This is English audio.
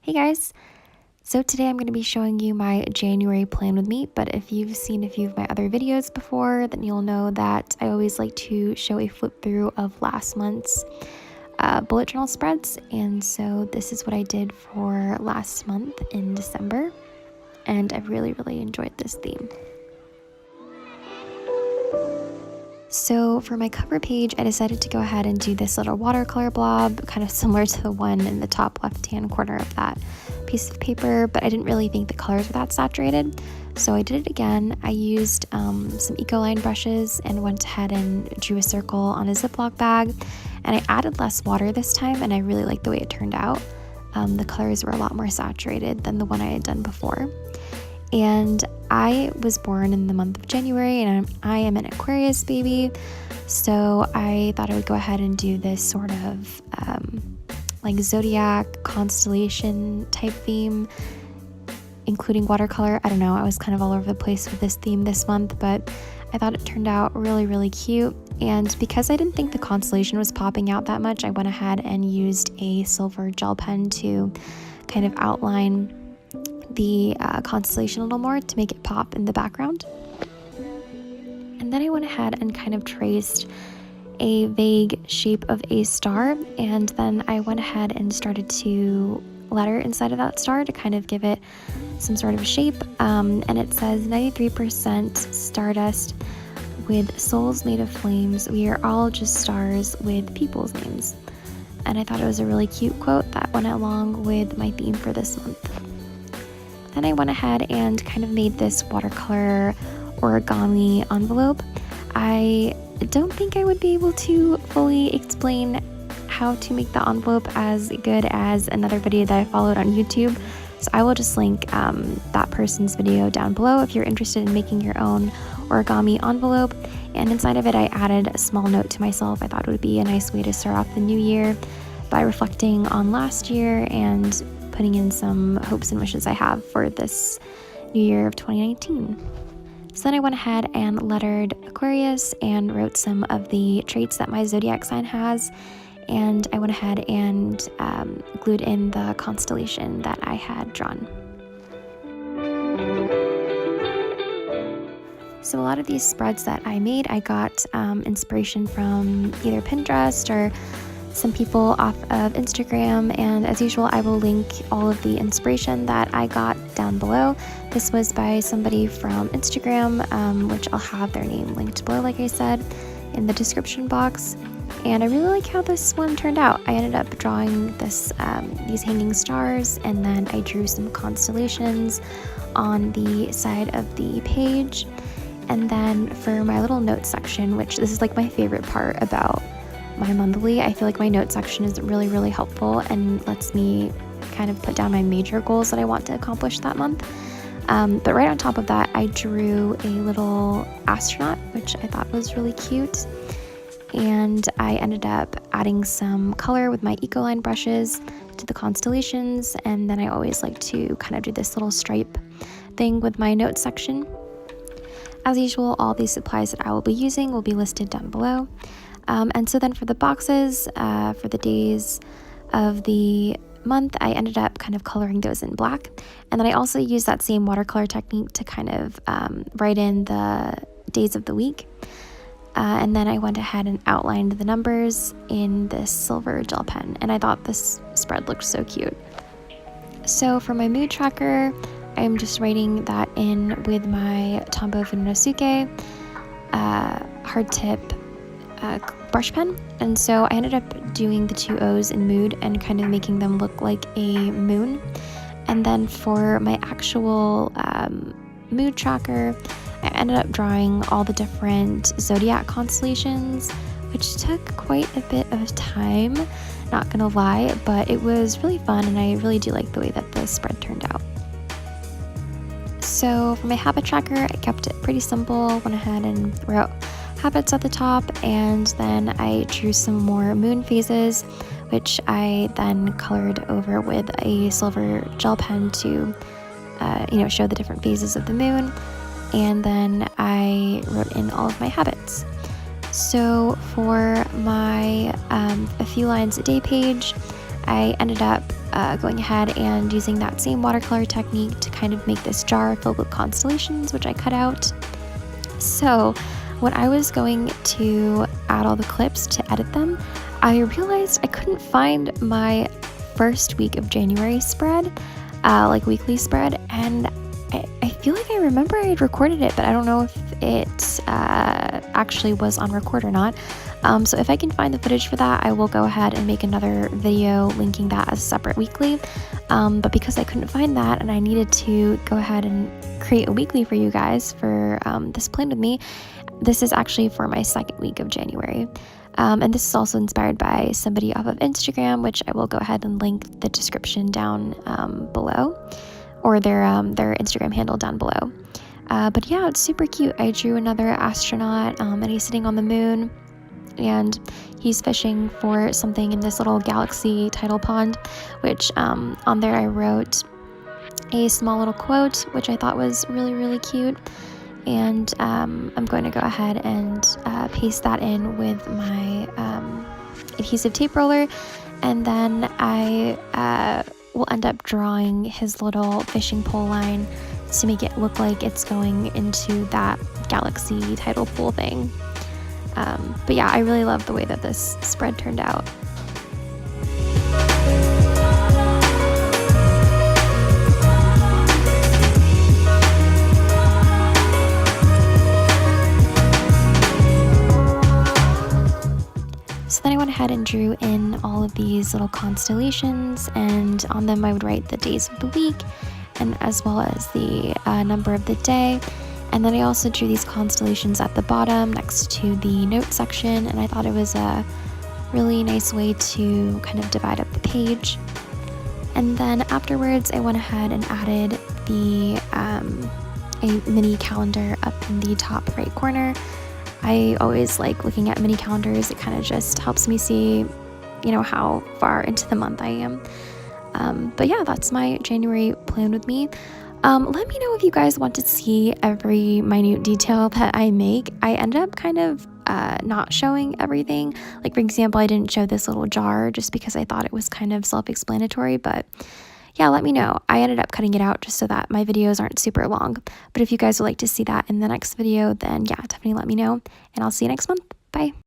Hey guys! So today I'm going to be showing you my January plan with me, but if you've seen a few of my other videos before, then you'll know that I always like to show a flip through of last month's bullet journal spreads, and so this is what I did for last month in December, and I've really enjoyed this theme. So for my cover page, I decided to go ahead and do this little watercolor blob, kind of similar to the one in the top left-hand corner of that piece of paper, but I didn't really think the colors were that saturated, so I did it again. I used some Ecoline brushes and went ahead and drew a circle on a Ziploc bag, and I added less water this time, and I really liked the way it turned out. The colors were a lot more saturated than the one I had done before. And I was born in the month of January, and I am an Aquarius baby, so I thought I would go ahead and do this sort of like zodiac constellation type theme, including watercolor. I don't know, I was kind of all over the place with this theme this month, but I thought it turned out really cute. And because I didn't think the constellation was popping out that much, I went ahead and used a silver gel pen to kind of outline the constellation a little more to make it pop in the background. And then I went ahead and kind of traced a vague shape of a star, and then I went ahead and started to letter inside of that star to kind of give it some sort of shape, and it says 93% stardust with souls made of flames, we are all just stars with people's names. And I thought it was a really cute quote that went along with my theme for this month. Then I went ahead and kind of made this watercolor origami envelope. I don't think I would be able to fully explain how to make the envelope as good as another video that I followed on YouTube, so I will just link that person's video down below if you're interested in making your own origami envelope. And inside of it I added a small note to myself. I thought it would be a nice way to start off the new year by reflecting on last year and putting in some hopes and wishes I have for this new year of 2019. So then I went ahead and lettered Aquarius and wrote some of the traits that my zodiac sign has, and I went ahead and glued in the constellation that I had drawn. So a lot of these spreads that I made, I got inspiration from either Pinterest or some people off of Instagram, and as usual I will link all of the inspiration that I got down below. This was by somebody from Instagram, which I'll have their name linked below, like I said, in the description box. And I really like how this one turned out. I ended up drawing this these hanging stars, and then I drew some constellations on the side of the page. And then for my little note section, which this is like my favorite part about my monthly, I feel like my note section is really helpful and lets me kind of put down my major goals that I want to accomplish that month. But right on top of that, I drew a little astronaut, which I thought was really cute. And I ended up adding some color with my Ecoline brushes to the constellations, and then I always like to kind of do this little stripe thing with my note section. As usual, all these supplies that I will be using will be listed down below. And so then for the boxes, for the days of the month, I ended up kind of coloring those in black. And then I also used that same watercolor technique to kind of write in the days of the week. And then I went ahead and outlined the numbers in this silver gel pen, and I thought this spread looked so cute. So for my mood tracker, I'm just writing that in with my Tombow hard tip brush pen, and so I ended up doing the two O's in mood and kind of making them look like a moon. And then for my actual mood tracker, I ended up drawing all the different zodiac constellations, which took quite a bit of time, not gonna lie, but it was really fun, and I really do like the way that the spread turned out. So for my habit tracker, I kept it pretty simple, went ahead and wrote habits at the top, and then I drew some more moon phases, which I then colored over with a silver gel pen to show the different phases of the moon. And then I wrote in all of my habits. So for my a few lines a day page, I ended up going ahead and using that same watercolor technique to kind of make this jar filled with constellations, which I cut out. So when I was going to add all the clips to edit them, I realized I couldn't find my first week of January spread, like weekly spread, and I feel like I remember I had recorded it, but I don't know if it actually was on record or not. So if I can find the footage for that, I will go ahead and make another video linking that as a separate weekly. But because I couldn't find that and I needed to go ahead and create a weekly for you guys for this Plan With Me, this is actually for my second week of January. And this is also inspired by somebody off of Instagram, which I will go ahead and link the description down below, or their Instagram handle down below. But yeah, it's super cute. I drew another astronaut, and he's sitting on the moon, and he's fishing for something in this little galaxy tidal pond, which on there I wrote a small little quote, which I thought was really, really cute. And I'm going to go ahead and paste that in with my adhesive tape roller, and then I will end up drawing his little fishing pole line to make it look like it's going into that galaxy tidal pool thing. But yeah, I really love the way that this spread turned out. So then I went ahead and drew in all of these little constellations, and on them I would write the days of the week, and as well as the number of the day. And then I also drew these constellations at the bottom next to the note section, and I thought it was a really nice way to kind of divide up the page. And then afterwards I went ahead and added a mini calendar up in the top right corner. I always like looking at mini calendars. It kind of just helps me see, you know, how far into the month I am. But yeah, that's my January Plan With Me. Let me know if you guys want to see every minute detail that I make. I ended up kind of not showing everything. Like, for example, I didn't show this little jar just because I thought it was kind of self-explanatory, but yeah, let me know. I ended up cutting it out just so that my videos aren't super long. But if you guys would like to see that in the next video, then yeah, definitely let me know, and I'll see you next month. Bye.